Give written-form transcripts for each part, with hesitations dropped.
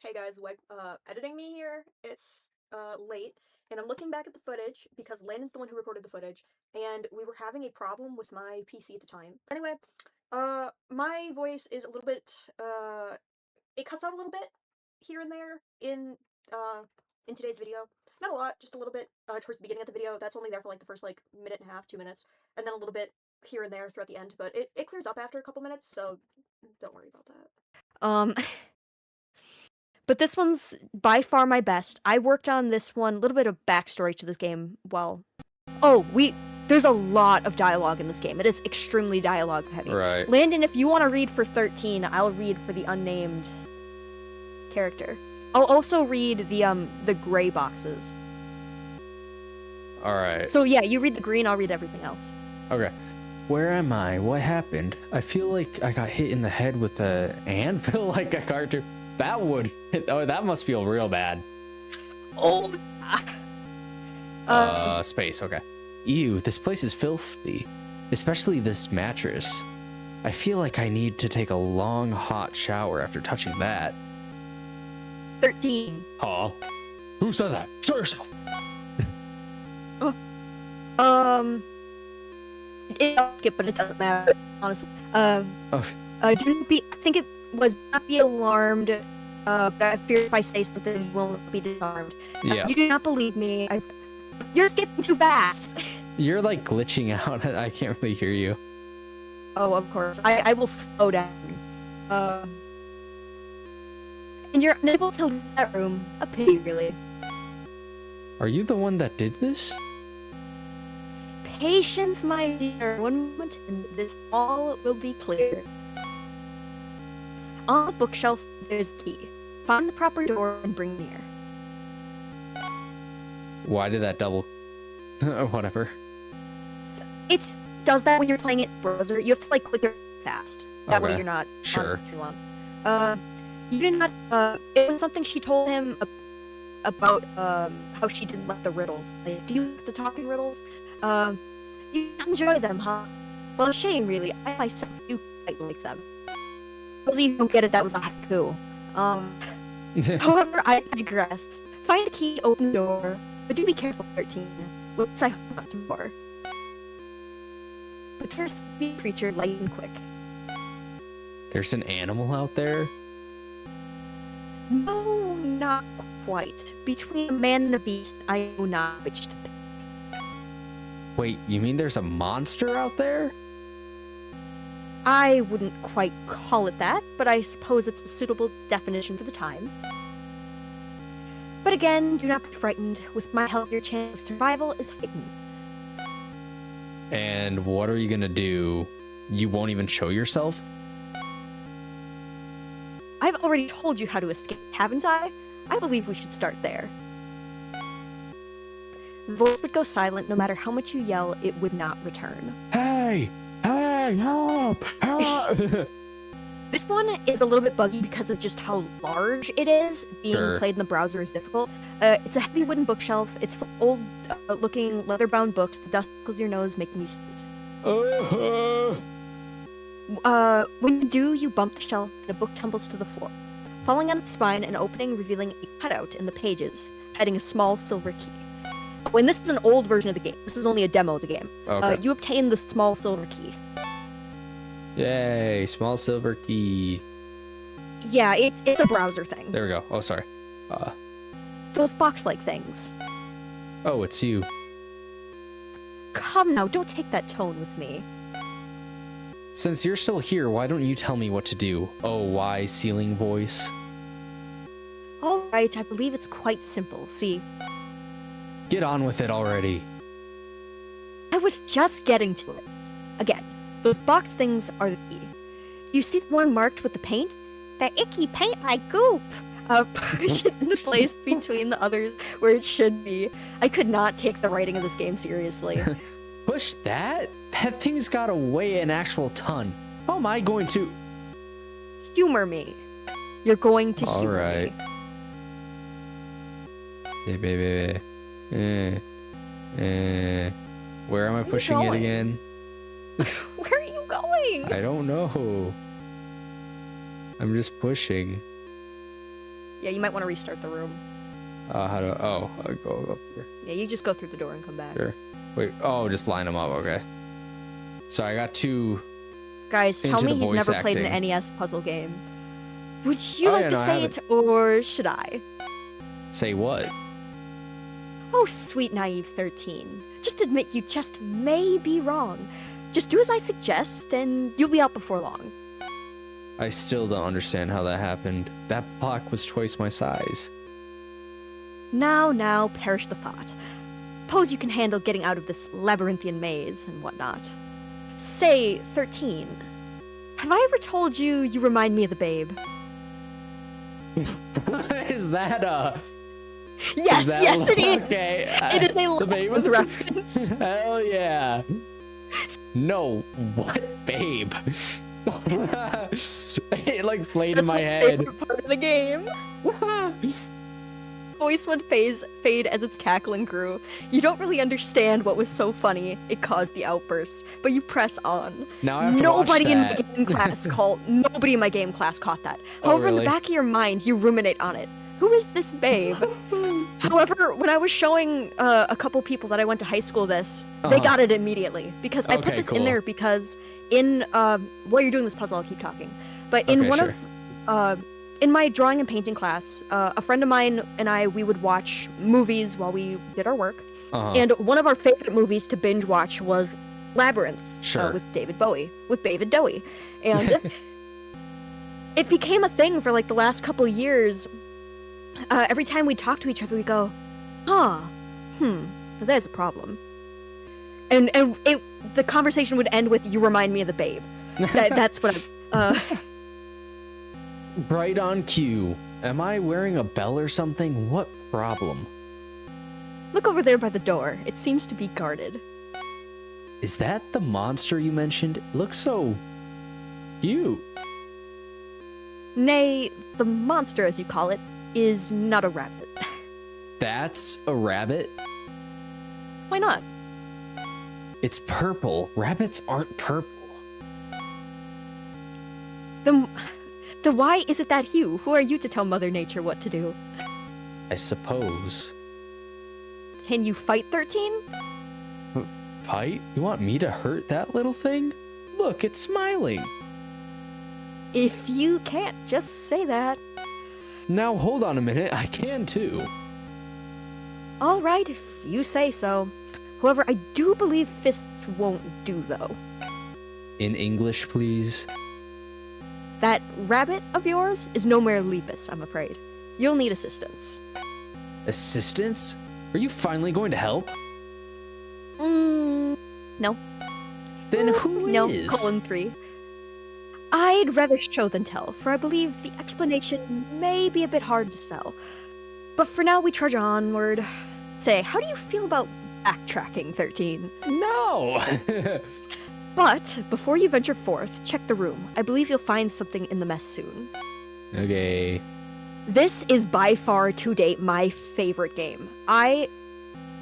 Hey guys, editing me here. It's late, and I'm looking back at the footage because Landon's the one who recorded the footage, and we were having a problem with my PC at the time. Anyway, my voice is a little bit it cuts out a little bit here and there in today's video. Not a lot, just a little bit towards the beginning of the video. That's only there for like the first like minute and a half, 2 minutes, and then a little bit here and there throughout the end. But it clears up after a couple minutes, so don't worry about that. Um, but this one's by far my best. I worked on this one, a little bit of backstory to this game. There's a lot of dialogue in this game. It is extremely dialogue heavy. Right. Landon, if you want to read for 13, I'll read for the unnamed character. I'll also read the gray boxes. All right. So yeah, you read the green, I'll read everything else. Okay. Where am I? What happened? I feel like I got hit in the head with an anvil like a cartoon. That must feel real bad. Oh. Space, okay. Ew, this place is filthy. Especially this mattress. I feel like I need to take a long, hot shower after touching that. 13. Huh? Who said that? Show yourself! I'll skip, but it doesn't matter, honestly. I think it was not be alarmed, but I fear if I say something, you will not be disarmed. Yeah. You do not believe me. You're skipping too fast. You're like glitching out. I can't really hear you. Oh, of course. I will slow down. And you're unable to leave that room. A pity, really. Are you the one that did this? Patience, my dear. 1 moment, and this all will be clear. On the bookshelf, there's a key. Find the proper door and bring near. Why did that double... Whatever. It does that when you're playing it in browser. You have to like click it fast. That way you're not sure. on too long. You did not. It was something she told him about how she didn't like the riddles. Like, do you like the talking riddles? You enjoy them, huh? Well, a shame, really. I myself do quite like them. Suppose you don't get it. That was a haiku. However, I digress. Find a key, open the door, but do be careful, 13. Once I hunt some more. But there's a big creature, light and quick. There's an animal out there? No, not quite. Between a man and a beast, I know not which to pick. Wait, you mean there's a monster out there? I wouldn't quite call it that, but I suppose it's a suitable definition for the time. But again, do not be frightened. With my help, your chance of survival is heightened. And what are you gonna do? You won't even show yourself? I've already told you how to escape, haven't I? I believe we should start there. The voice would go silent no matter how much you yell, it would not return. Hey! Hey! Help! Help! This one is a little bit buggy because of just how large it is. Being played in the browser is difficult. It's a heavy wooden bookshelf. It's full of old-looking leather-bound books. The dust tickles your nose, making you sneeze. When you do, you bump the shelf and a book tumbles to the floor, falling on its spine, an opening revealing a cutout in the pages, hiding a small silver key. When this is an old version of the game, this is only a demo of the game. Okay. You obtain the small silver key. Yay, small silver key. Yeah, it's a browser thing. There we go. Oh, sorry. Those box-like things. Oh, it's you. Come now, don't take that tone with me. Since you're still here, why don't you tell me what to do? Oh, why ceiling voice? Alright, I believe it's quite simple. See, Get on with it already. I was just getting to it. Again, those box things are the key. You see the one marked with the paint? That icky paint like goop! Push it in place between the others where it should be. I could not take the writing of this game seriously. Push that? That thing's gotta weigh an actual ton. How am I going to... Humor me. You're going to humor Alright. me. Baby. Where am I pushing it again? Where are you going? I don't know. I'm just pushing. Yeah, you might want to restart the room. How do? Oh, I go up here. Yeah, you just go through the door and come back. Sure. Wait. Oh, just line them up. Okay. So I got 2. Guys, tell Into me the he's voice never played an acting. NES puzzle game. Would you Oh, like yeah, to no, I say have it, or should I? Say what? Oh, sweet naive 13. Just admit you just may be wrong. Just do as I suggest, and you'll be out before long. I still don't understand how that happened. That block was twice my size. Now, perish the thought. Suppose you can handle getting out of this labyrinthian maze and whatnot. Say, 13. Have I ever told you you remind me of the babe? Is that Yes, yes, it is! Okay. It is a the babe love with reference. Hell yeah. No, what babe? It like played in That's my my head. favorite part of the game. Voice would fade as its cackling grew. You don't really understand what was so funny it caused the outburst, but you press on. Now I have to Nobody watch in my that. game class nobody in my game class caught that. Oh, However, in really? the back of your mind, you ruminate on it. Who is this babe? However, when I was showing a couple people that I went to high school this, they got it immediately because I put Okay, this cool. in there because in while you're doing this puzzle, I'll keep talking. But in Okay, one sure. of in my drawing and painting class, a friend of mine and I, we would watch movies while we did our work. Uh-huh. And one of our favorite movies to binge watch was Labyrinth Sure. with David Bowie. And it became a thing for like the last couple years. Every time we talk to each other, we go, there's a problem. And the conversation would end with, "You remind me of the babe." That's what Right on cue. Am I wearing a bell or something? What problem? Look over there by the door. It seems to be guarded. Is that the monster you mentioned? It looks so cute. Nay, the monster, as you call it, is not a rabbit. That's a rabbit? Why not? It's purple. Rabbits aren't purple. Then why is it that hue? Who are you to tell Mother Nature what to do? I suppose. Can you fight 13? Fight? You want me to hurt that little thing? Look, it's smiling. If you can't, just say that. Now hold on a minute, I can too. All right, if you say so. However, I do believe fists won't do, though. In English, please. That rabbit of yours is no mere lepus, I'm afraid. You'll need assistance. Assistance? Are you finally going to help? No. Then who No, is? colon 3. I'd rather show than tell, for I believe the explanation may be a bit hard to sell. But for now, we trudge onward. Say, how do you feel about backtracking, 13? No! But before you venture forth, check the room. I believe you'll find something in the mess soon. Okay. This is by far, to date, my favorite game.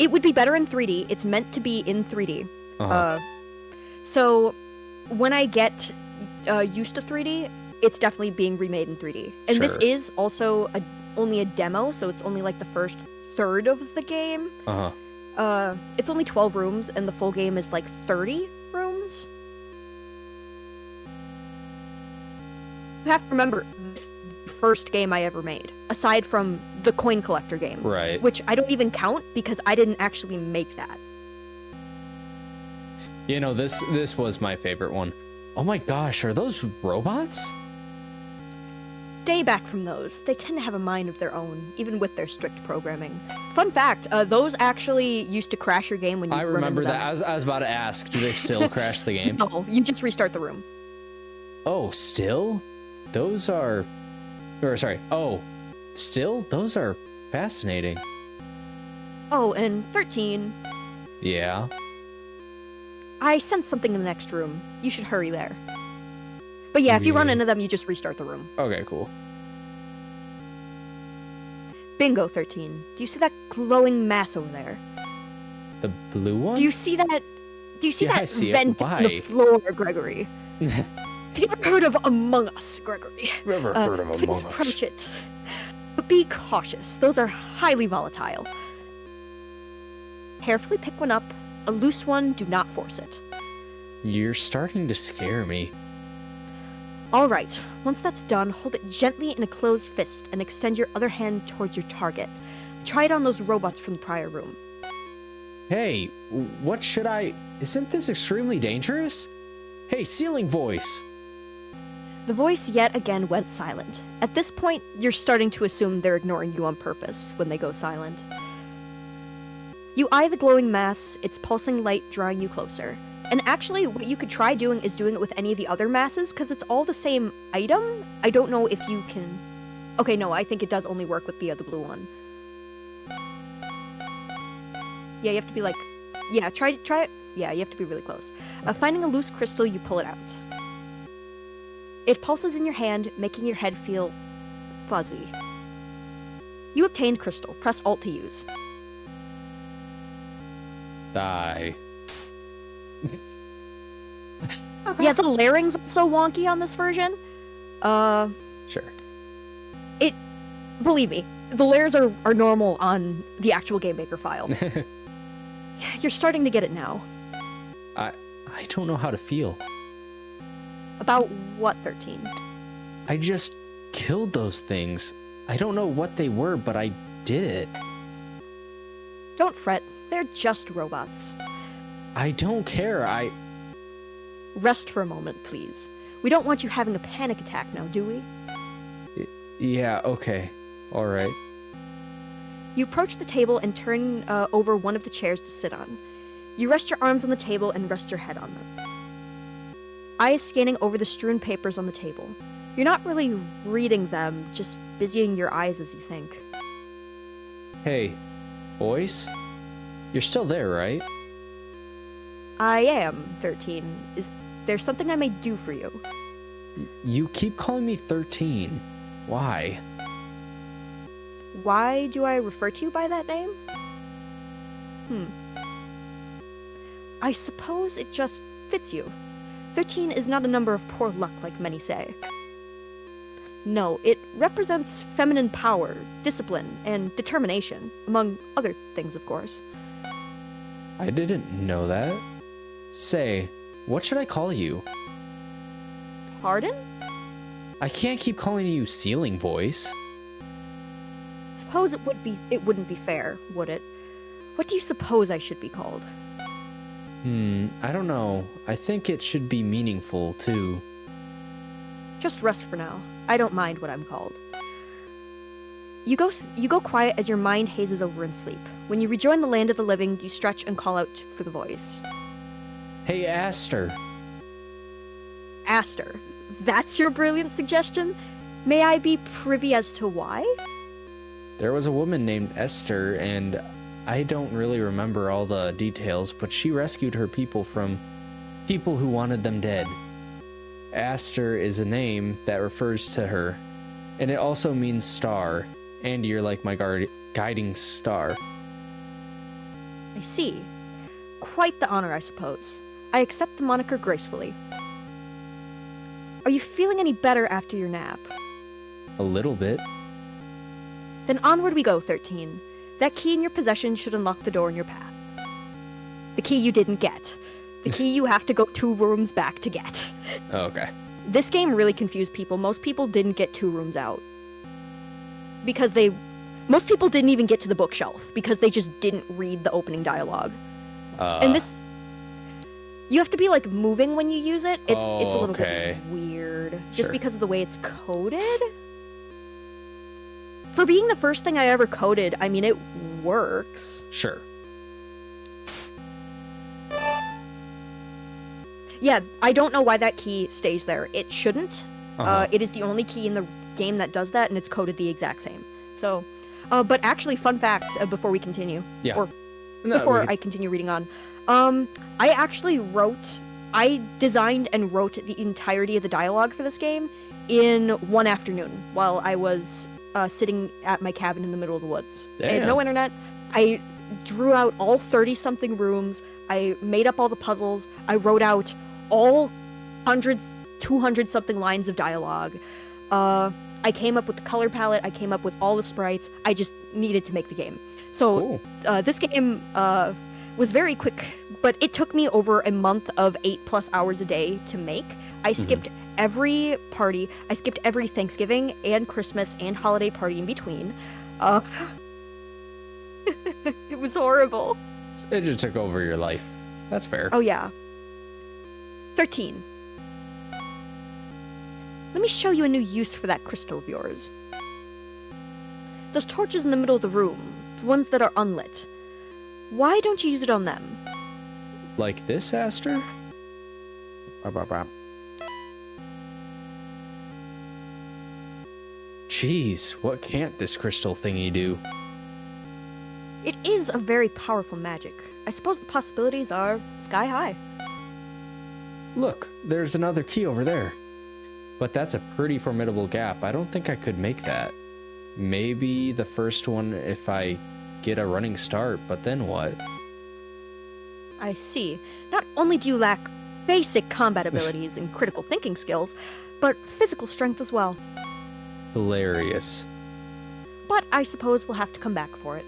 It would be better in 3D. It's meant to be in 3D. Uh-huh. So when I get used to 3D, it's definitely being remade in 3D. And this Sure. is also only a demo, so it's only like the first third of the game. Uh-huh. It's only 12 rooms, and the full game is like 30 rooms. You have to remember, this is the first game I ever made, aside from the coin collector game. Right. Which I don't even count because I didn't actually make that. You know, this was my favorite one. Oh my gosh, are those robots? Stay back from those. They tend to have a mind of their own, even with their strict programming. Fun fact, those actually used to crash your game when you I run remember into that. them. I was about to ask, do they still crash the game? No, you just restart the room. Oh, still? Those are... Or, sorry. Oh, still? Those are fascinating. Oh, and 13. Yeah. I sense something in the next room. You should hurry there. But yeah, if you run Okay. into them, you just restart the room. Okay, cool. Bingo, 13. Do you see that glowing mass over there? The blue one? Do you see that? Do you see Yeah, I that see it. vent in Why? the floor, Gregory? Have you ever heard of Among Us, Gregory? Never heard of Please Among Us. approach it. Be cautious. Those are highly volatile. Carefully pick one up. A loose one, do not force it. You're starting to scare me. Alright, once that's done, hold it gently in a closed fist and extend your other hand towards your target. Try it on those robots from the prior room. Hey, what should I... Isn't this extremely dangerous? Hey, ceiling voice! The voice yet again went silent. At this point, you're starting to assume they're ignoring you on purpose when they go silent. You eye the glowing mass, its pulsing light drawing you closer. And actually, what you could try doing is doing it with any of the other masses, because it's all the same item. I don't know if you can... Okay, no, I think it does only work with the other blue one. Yeah, you have to be like... Yeah, try it. Yeah, you have to be really close. Finding a loose crystal, you pull it out. It pulses in your hand, making your head feel fuzzy. You obtained crystal. Press Alt to use. Die. Yeah, the layering's so wonky on this version. Sure. Believe me, the layers are normal on the actual Game Maker file. You're starting to get it now. I don't know how to feel. About what, 13? I just killed those things. I don't know what they were, but I did it. Don't fret, they're just robots. I don't care, Rest for a moment, please. We don't want you having a panic attack now, do we? Yeah, okay. Alright. You approach the table and turn over one of the chairs to sit on. You rest your arms on the table and rest your head on them. Eyes scanning over the strewn papers on the table. You're not really reading them, just busying your eyes as you think. Hey, boys? You're still there, right? I am 13. Is there something I may do for you? You keep calling me 13. Why? Why do I refer to you by that name? I suppose it just fits you. 13 is not a number of poor luck like many say. No, it represents feminine power, discipline, and determination, among other things, of course. I didn't know that. Say, what should I call you? Pardon? I can't keep calling you ceiling voice. Suppose it wouldn't be fair, would it? What do you suppose I should be called? I don't know. I think it should be meaningful, too. Just rest for now. I don't mind what I'm called. You go quiet as your mind hazes over in sleep. When you rejoin the land of the living, you stretch and call out for the voice. Hey, Aster. Aster. That's your brilliant suggestion? May I be privy as to why? There was a woman named Esther, and I don't really remember all the details, but she rescued her people from people who wanted them dead. Aster is a name that refers to her, and it also means star, and you're like my guiding star. I see. Quite the honor, I suppose. I accept the moniker gracefully. Are you feeling any better after your nap? A little bit. Then onward we go, 13. That key in your possession should unlock the door in your path. The key you didn't get. The key you have to go 2 rooms back to get. Okay. This game really confused people. Most people didn't get 2 rooms out. Because most people didn't even get to the bookshelf, because they just didn't read the opening dialogue. And this... You have to be, like, moving when you use it. It's a little bit weird. Just Sure. because of the way it's coded. For being the first thing I ever coded, I mean, it works. Sure. Yeah, I don't know why that key stays there. It shouldn't. It is the only key in the game that does that, and it's coded the exact same. So, but actually, fun fact, before we continue. Yeah. Or No, before we could- I continue reading on. I designed and wrote the entirety of the dialogue for this game in one afternoon while I was sitting at my cabin in the middle of the woods. I had no internet. I drew out all 30-something rooms. I made up all the puzzles. I wrote out all 200-something lines of dialogue. I came up with the color palette. I came up with all the sprites. I just needed to make the game. So this game was very quick, but it took me over a month of 8+ hours a day to make. I skipped every party. I skipped every Thanksgiving and Christmas and holiday party in between. It was horrible. It just took over your life. That's fair. Oh yeah. 13. Let me show you a new use for that crystal of yours. Those torches in the middle of the room, the ones that are unlit. Why don't you use it on them? Like this, Aster? Jeez, what can't this crystal thingy do? It is a very powerful magic. I suppose the possibilities are sky high. Look, there's another key over there. But that's a pretty formidable gap. I don't think I could make that. Maybe the first one if I get a running start, but then what? I see. Not only do you lack basic combat abilities and critical thinking skills, but physical strength as well. Hilarious. But I suppose we'll have to come back for it.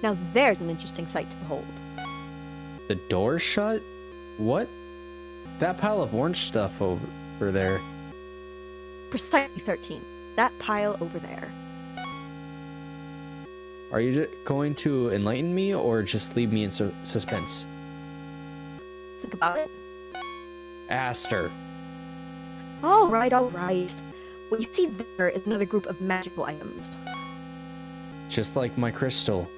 Now there's an interesting sight to behold. The door shut? What? That pile of orange stuff over there. Precisely 13. That pile over there. Are you going to enlighten me or just leave me in suspense? Think about it. Aster. All right, all right. What you see there is another group of magical items. Just like my crystal.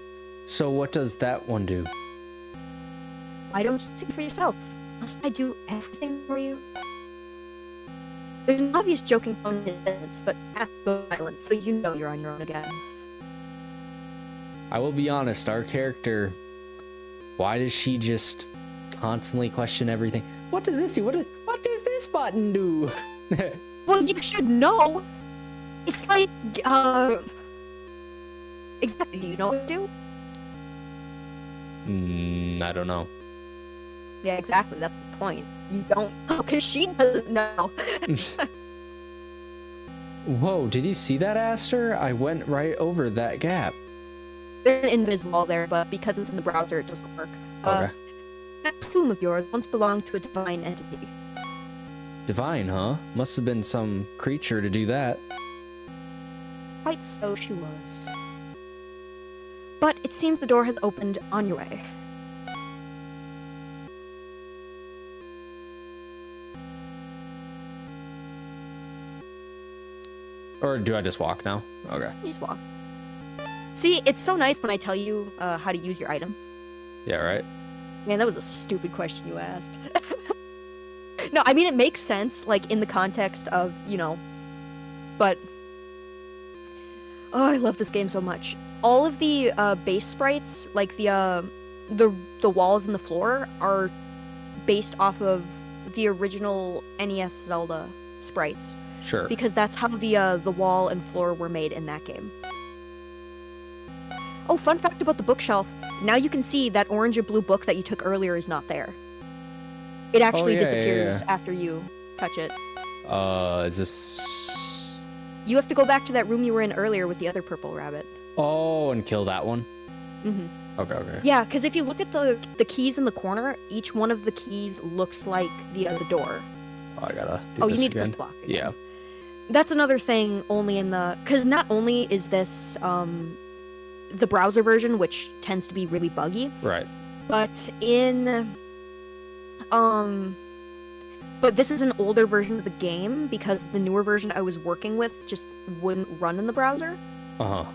So what does that one do? Why don't you see for yourself? Must I do everything for you? There's an obvious joking tone in his sentence, but path goes silent, so you know you're on your own again. I will be honest, our character, why does she just constantly question everything? What does this do? What does this button do? Well, you should know. It's like, exactly, do you know what to do? I don't know. Yeah, exactly, that's the point. You don't know, because she doesn't know. Whoa, did you see that, Aster? I went right over that gap. There's an invis wall there, but because it's in the browser, it doesn't work. Okay. That plume of yours once belonged to a divine entity. Divine, huh? Must have been some creature to do that. Quite so she was. But it seems the door has opened on your way. Or do I just walk now? Okay. You just walk. See, it's so nice when I tell you how to use your items. Yeah, right? Man, that was a stupid question you asked. No, I mean, it makes sense, like, in the context of, you know, but... Oh, I love this game so much. All of the base sprites, like the walls and the floor, are based off of the original NES Zelda sprites. Sure. Because that's how the wall and floor were made in that game. Oh, fun fact about the bookshelf. Now you can see that orange and blue book that you took earlier is not there. It actually disappears after you touch it. Is this... You have to go back to that room you were in earlier with the other purple rabbit. Oh, and kill that one? Mm-hmm. Okay. Yeah, because if you look at the keys in the corner, each one of the keys looks like the door. Oh, I gotta do this you need again. to block again. Yeah. That's another thing only in the... Because not only is this the browser version, which tends to be really buggy. Right. But in... But this is an older version of the game, because the newer version I was working with just wouldn't run in the browser. Uh-huh.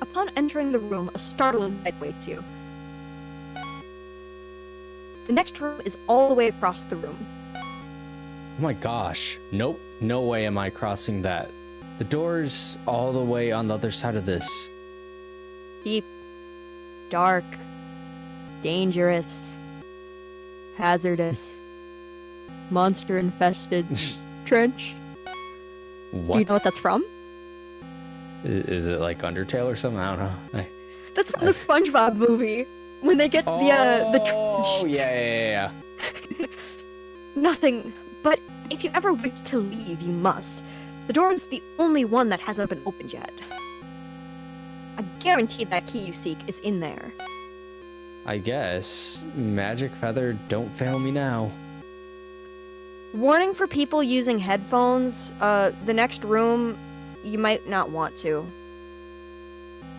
Upon entering the room, a startling sight awaits you. The next room is all the way across the room. Oh my gosh. Nope. No way am I crossing that. The door's all the way on the other side of this. Deep, dark, dangerous, hazardous. monster-infested trench. What? Do you know what that's from? Is it like Undertale or something? I don't know. That's from the SpongeBob movie. When they get to the trench. Oh, yeah. Nothing. But if you ever wish to leave, you must. The door is the only one that hasn't been opened yet. I guarantee that key you seek is in there. I guess. Magic Feather, don't fail me now. Warning for people using headphones. The next room, you might not want to.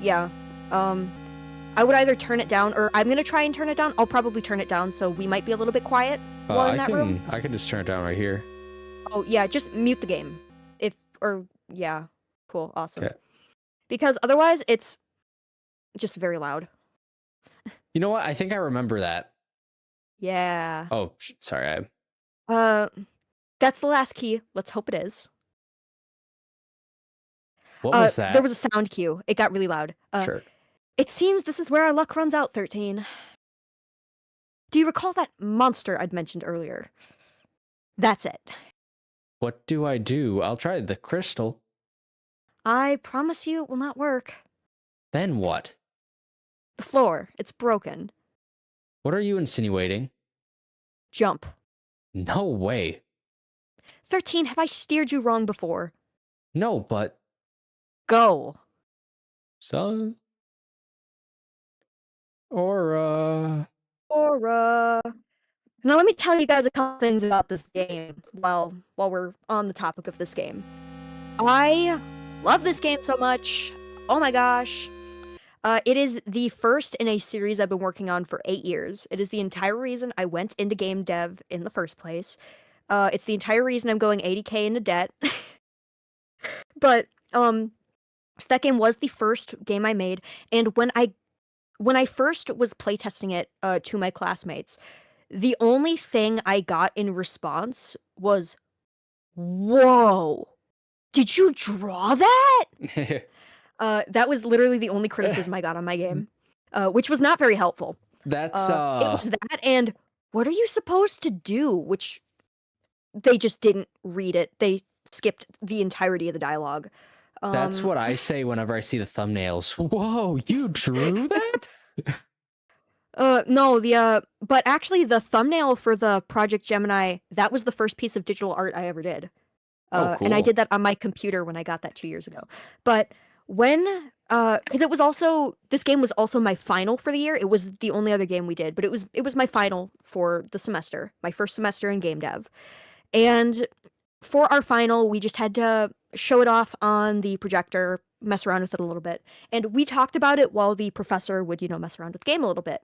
Yeah. I would either turn it down, or I'm gonna try and turn it down. I'll probably turn it down, so we might be a little bit quiet while in that room. I can just turn it down right here. Oh, yeah, just mute the game. Yeah. Cool, awesome. Okay. Because otherwise, it's just very loud. You know what? I think I remember that. Yeah. Oh, sorry. That's the last key. Let's hope it is. What was that? There was a sound cue. It got really loud. Sure. It seems this is where our luck runs out, 13. Do you recall that monster I'd mentioned earlier? That's it. What do I do? I'll try the crystal. I promise you it will not work. Then what? The floor. It's broken. What are you insinuating? Jump. No way. 13, have I steered you wrong before? No, but... Go. Son? Aura. Now let me tell you guys a couple things about this game while we're on the topic of this game. I love this game so much. Oh my gosh. It is the first in a series I've been working on for 8 years. It is the entire reason I went into game dev in the first place. It's the entire reason I'm going 80k into debt. But, so that game was the first game I made, and when I first was playtesting it to my classmates, the only thing I got in response was, "Whoa, did you draw that?" That was literally the only criticism I got on my game, which was not very helpful. That's, It was that, and what are you supposed to do? Which they just didn't read it. They skipped the entirety of the dialogue. That's what I say whenever I see the thumbnails. Whoa, you drew that? No, but actually the thumbnail for the Project Gemini, that was the first piece of digital art I ever did. Oh, cool. And I did that on my computer when I got that 2 years ago. But when, because this game was also my final for the year. It was the only other game we did, but it was my final for the semester, my first semester in game dev. And for our final, we just had to show it off on the projector, mess around with it a little bit. And we talked about it while the professor would, mess around with the game a little bit.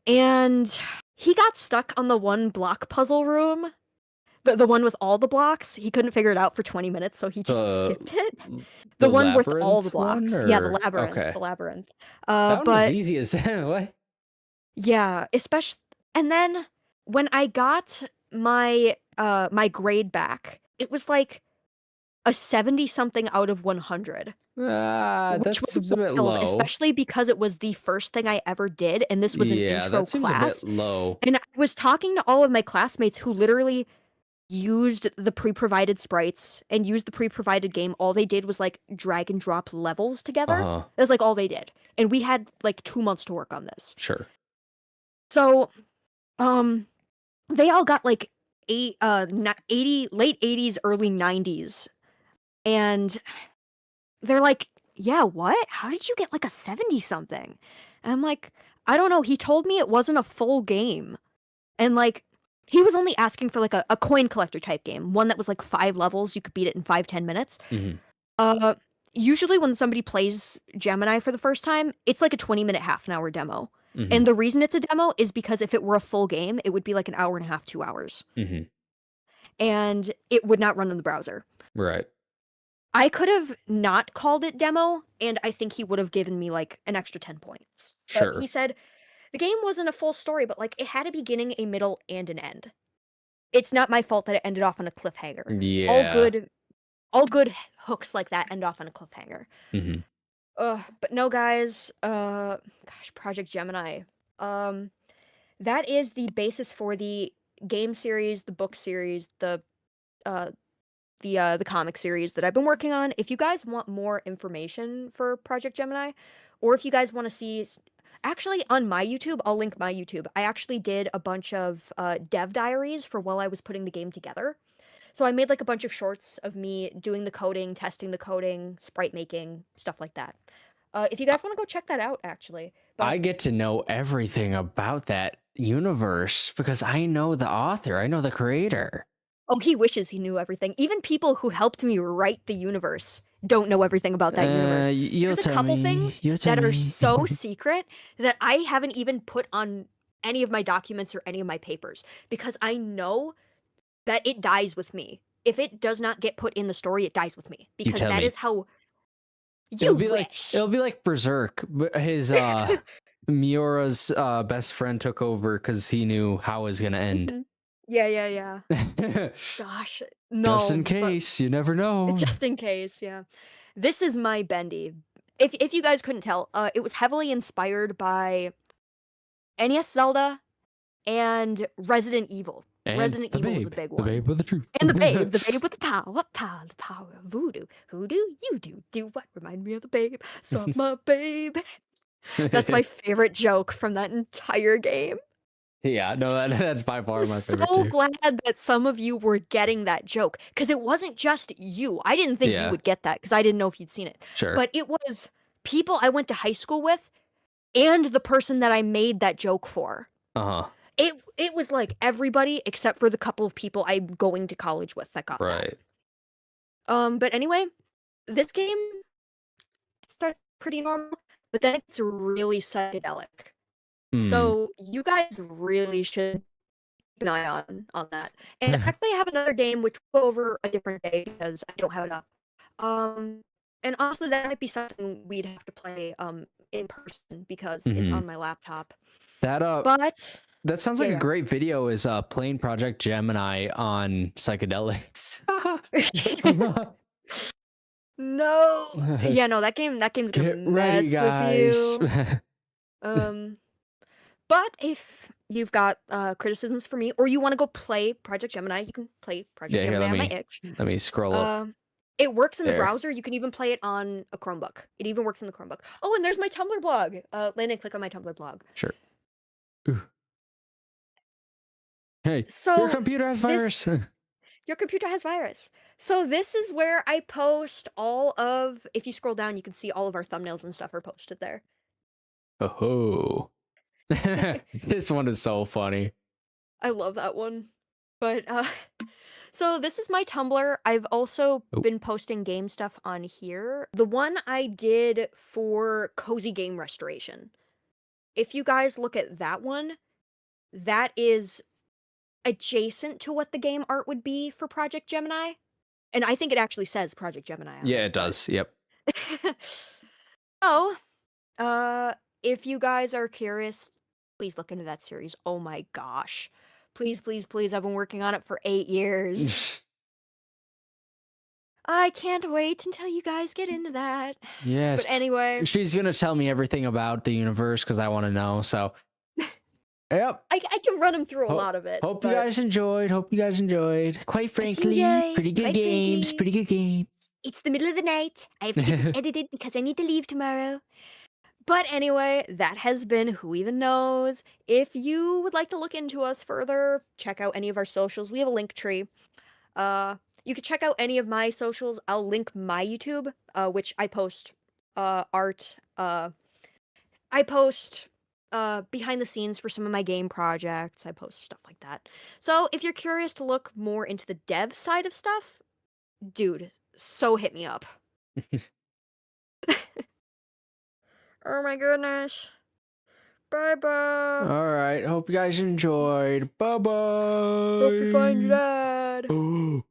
And he got stuck on the one block puzzle room, the one with all the blocks. He couldn't figure it out for 20 minutes, so he just skipped it. The one with all the blocks. Yeah, the labyrinth. Okay. The labyrinth. That one was easy as what? Yeah, especially. And then when I got my my grade back, it was like a 70-something out of 100. That seems a bit low. Especially because it was the first thing I ever did, and this was an intro that seems class. a bit low. And I was talking to all of my classmates who literally used the pre-provided sprites and used the pre-provided game. All they did was like drag and drop levels together. That's like all they did. And we had like 2 months to work on this. Sure. So, they all got like late 80s, early 90s. And they're like, "Yeah, what? How did you get like a 70-something?" And I'm like, "I don't know. He told me it wasn't a full game." And like, he was only asking for like a coin collector type game, one that was like 5 levels. You could beat it in 5-10 minutes. Mm-hmm. Usually when somebody plays Gemini for the first time, it's like a 20-minute, half an hour demo. Mm-hmm. And the reason it's a demo is because if it were a full game, it would be like an hour and a half, 2 hours. Mm-hmm. And it would not run in the browser. Right. I could have not called it demo, and I think he would have given me like an extra 10 points. Sure. But he said the game wasn't a full story, but like it had a beginning, a middle, and an end. It's not my fault that it ended off on a cliffhanger. Yeah. All good hooks like that end off on a cliffhanger. Mm-hmm. But no, guys. Gosh, Project Gemini. That is the basis for the game series, the book series, uh the comic series that I've been working on. If you guys want more information for Project Gemini, or if you guys want to see, actually on my YouTube, I'll link my YouTube. I actually did a bunch of dev diaries for while I was putting the game together. So I made like a bunch of shorts of me doing the coding, testing the coding, sprite making, stuff like that. If you guys want to go check that out, actually. I But get to know everything about that universe because I know the author, I know the creator. oh, he wishes he knew everything. Even people who helped me write the universe don't know everything about that universe. You'll There's a tell couple me. things You'll tell that are me. so secret that I haven't even put on any of my documents or any of my papers because I know that it dies with me. If it does not get put in the story, it dies with me You because tell that me. is how you wish. It'll be like Berserk. His Miura's best friend took over because he knew how it was gonna end. Mhm. Yeah, yeah, yeah. Gosh, Just in no, but case, you never know. just in case, yeah. This is my bendy. If you guys couldn't tell, it was heavily inspired by NES Zelda and Resident Evil. And Resident the Evil was a babe, big the one. babe with the truth. And the babe with the power of voodoo. Who do you do what? Remind me of the babe. Suck my babe. That's my favorite joke from that entire game. Yeah, no, that's by I far was my favorite so too. glad that some of you were getting that joke because it wasn't just you. I didn't think you Yeah, would get that because I didn't know if you'd seen it. sure. But it was people I went to high school with and the person that I made that joke for. Uh-huh. It was like everybody except for the couple of people I'm going to college with that got Right. that. But anyway, this game starts pretty normal, but then it's really psychedelic. Hmm. So you guys really should keep an eye on that. And actually, I have another game which we'll go over a different day because I don't have it up. And honestly, that might be something we'd have to play in person because it's Mhm. on my laptop. That But that sounds yeah, like a yeah. great video is playing Project Gemini on psychedelics. No. Yeah, no, that game's gonna Get ready, mess with guys. you. But if you've got criticisms for me, or you want to go play Project Gemini, you can play Project Yeah, here, Gemini on my itch. let me scroll up It works in the there. browser. You can even play it on a Chromebook. It even works in the Chromebook. Oh, and there's my Tumblr blog. Landon, click on my Tumblr blog. Sure. Ooh. Hey, your So computer has virus. your computer has virus. So this is where I post all of, if you scroll down, you can see all of our thumbnails and stuff are posted there. Oh. This one is so funny. I love that one. But so this is my Tumblr. I've also Oh. been posting game stuff on here. The one I did for Cozy Game Restoration. If you guys look at that one, that is adjacent to what the game art would be for Project Gemini. And I think it actually says Project Gemini on Yeah, it, it does. Yep. So, if you guys are curious, please look into that series. Oh my gosh. Please, please, please. I've been working on it for 8 years. I can't wait until you guys get into that. Yes. But anyway, She's gonna tell me everything about the universe because I want to know. So, yep. I can run them through a lot of it. Hope you guys enjoyed. Hope you guys enjoyed. Quite frankly, enjoyed. pretty good Quite games. frankly. Pretty good games. It's the middle of the night. I have to get this edited because I need to leave tomorrow. But anyway, that has been Who Even Knows. If you would like to look into us further, check out any of our socials. We have a link tree. You could check out any of my socials. I'll link my YouTube, which I post art. I post behind the scenes for some of my game projects. I post stuff like that. So if you're curious to look more into the dev side of stuff, dude, so hit me up. Oh my goodness. Bye-bye. All right. Hope you guys enjoyed. Bye bye. Hope you find your dad.